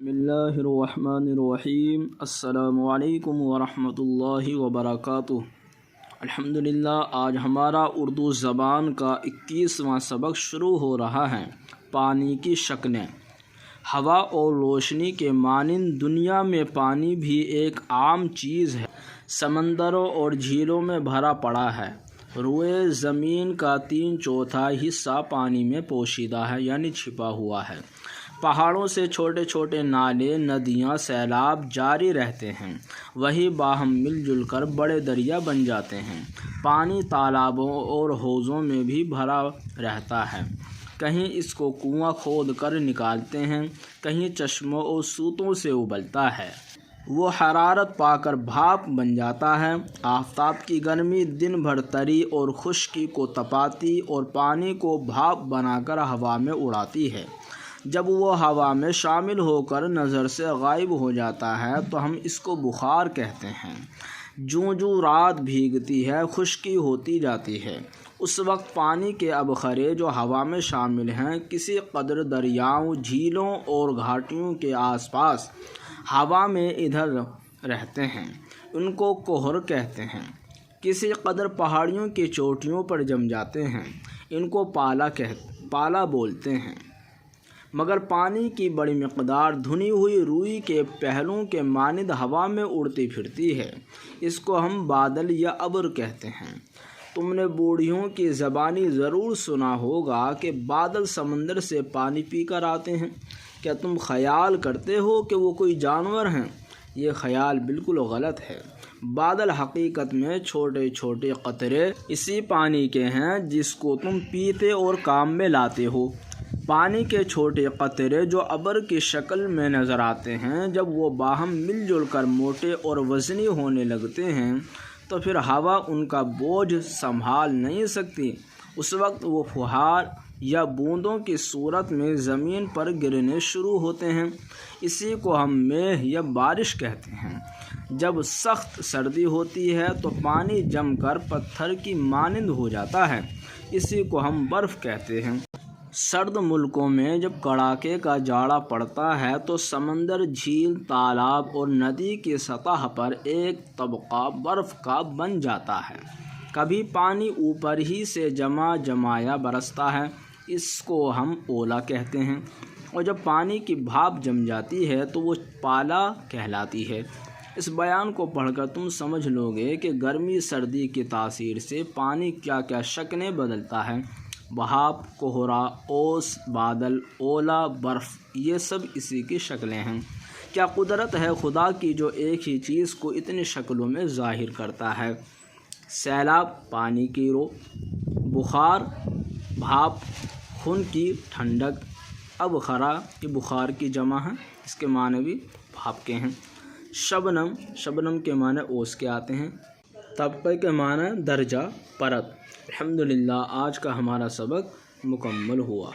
بسم اللہ الرحمن الرحیم۔ السلام علیکم ورحمۃ اللہ وبرکاتہ۔ الحمدللہ، آج ہمارا اردو زبان کا 21واں سبق شروع ہو رہا ہے۔ پانی کی شکلیں۔ ہوا اور روشنی کے مانند دنیا میں پانی بھی ایک عام چیز ہے۔ سمندروں اور جھیلوں میں بھرا پڑا ہے۔ روئے زمین کا 3/4 حصہ پانی میں پوشیدہ ہے، یعنی چھپا ہوا ہے۔ پہاڑوں سے چھوٹے چھوٹے نالے، ندیاں، سیلاب جاری رہتے ہیں، وہی باہم مل جل کر بڑے دریا بن جاتے ہیں۔ پانی تالابوں اور حوضوں میں بھی بھرا رہتا ہے۔ کہیں اس کو کنواں کھود کر نکالتے ہیں، کہیں چشموں اور سوتوں سے ابلتا ہے۔ وہ حرارت پا کر بھاپ بن جاتا ہے۔ آفتاب کی گرمی دن بھر تری اور خشکی کو تپاتی اور پانی کو بھاپ بنا کر ہوا میں اڑاتی ہے۔ جب وہ ہوا میں شامل ہو کر نظر سے غائب ہو جاتا ہے تو ہم اس کو بخار کہتے ہیں۔ جوں جوں رات بھیگتی ہے، خشکی ہوتی جاتی ہے۔ اس وقت پانی کے ابخرے جو ہوا میں شامل ہیں، کسی قدر دریاؤں، جھیلوں اور گھاٹیوں کے آس پاس ہوا میں ادھر رہتے ہیں۔ ان کو کوہر کہتے ہیں۔ کسی قدر پہاڑیوں کی چوٹیوں پر جم جاتے ہیں۔ ان کو پالا بولتے ہیں۔ مگر پانی کی بڑی مقدار دھنی ہوئی روئی کے پہلوں کے مانند ہوا میں اڑتی پھرتی ہے۔ اس کو ہم بادل یا ابر کہتے ہیں۔ تم نے بوڑھیوں کی زبانی ضرور سنا ہوگا کہ بادل سمندر سے پانی پی کر آتے ہیں۔ کیا تم خیال کرتے ہو کہ وہ کوئی جانور ہیں؟ یہ خیال بالکل غلط ہے۔ بادل حقیقت میں چھوٹے چھوٹے قطرے اسی پانی کے ہیں جس کو تم پیتے اور کام میں لاتے ہو۔ پانی کے چھوٹے قطرے جو ابر کی شکل میں نظر آتے ہیں، جب وہ باہم مل جل کر موٹے اور وزنی ہونے لگتے ہیں تو پھر ہوا ان کا بوجھ سنبھال نہیں سکتی۔ اس وقت وہ فہار یا بوندوں کی صورت میں زمین پر گرنے شروع ہوتے ہیں۔ اسی کو ہم میگھ یا بارش کہتے ہیں۔ جب سخت سردی ہوتی ہے تو پانی جم کر پتھر کی مانند ہو جاتا ہے۔ اسی کو ہم برف کہتے ہیں۔ سرد ملکوں میں جب کڑاکے کا جاڑا پڑتا ہے تو سمندر، جھیل، تالاب اور ندی کی سطح پر ایک طبقہ برف کا بن جاتا ہے۔ کبھی پانی اوپر ہی سے جمایا برستا ہے۔ اس کو ہم اولا کہتے ہیں۔ اور جب پانی کی بھاپ جم جاتی ہے تو وہ پالا کہلاتی ہے۔ اس بیان کو پڑھ کر تم سمجھ لو گے کہ گرمی سردی کی تاثیر سے پانی کیا کیا شکلیں بدلتا ہے۔ بھاپ، کوہرا، اوس، بادل، اولا، برف، یہ سب اسی کی شکلیں ہیں۔ کیا قدرت ہے خدا کی جو ایک ہی چیز کو اتنی شکلوں میں ظاہر کرتا ہے۔ سیلاب پانی کی رو، بخار بھاپ، خون کی ٹھنڈک، ابخرا یہ بخار کی جمع ہے، اس کے معنی بھی بھاپ کے ہیں۔ شبنم کے معنی اوس کے آتے ہیں۔ طبقے کے معنی درجہ، پرت۔ الحمدللہ، آج کا ہمارا سبق مکمل ہوا۔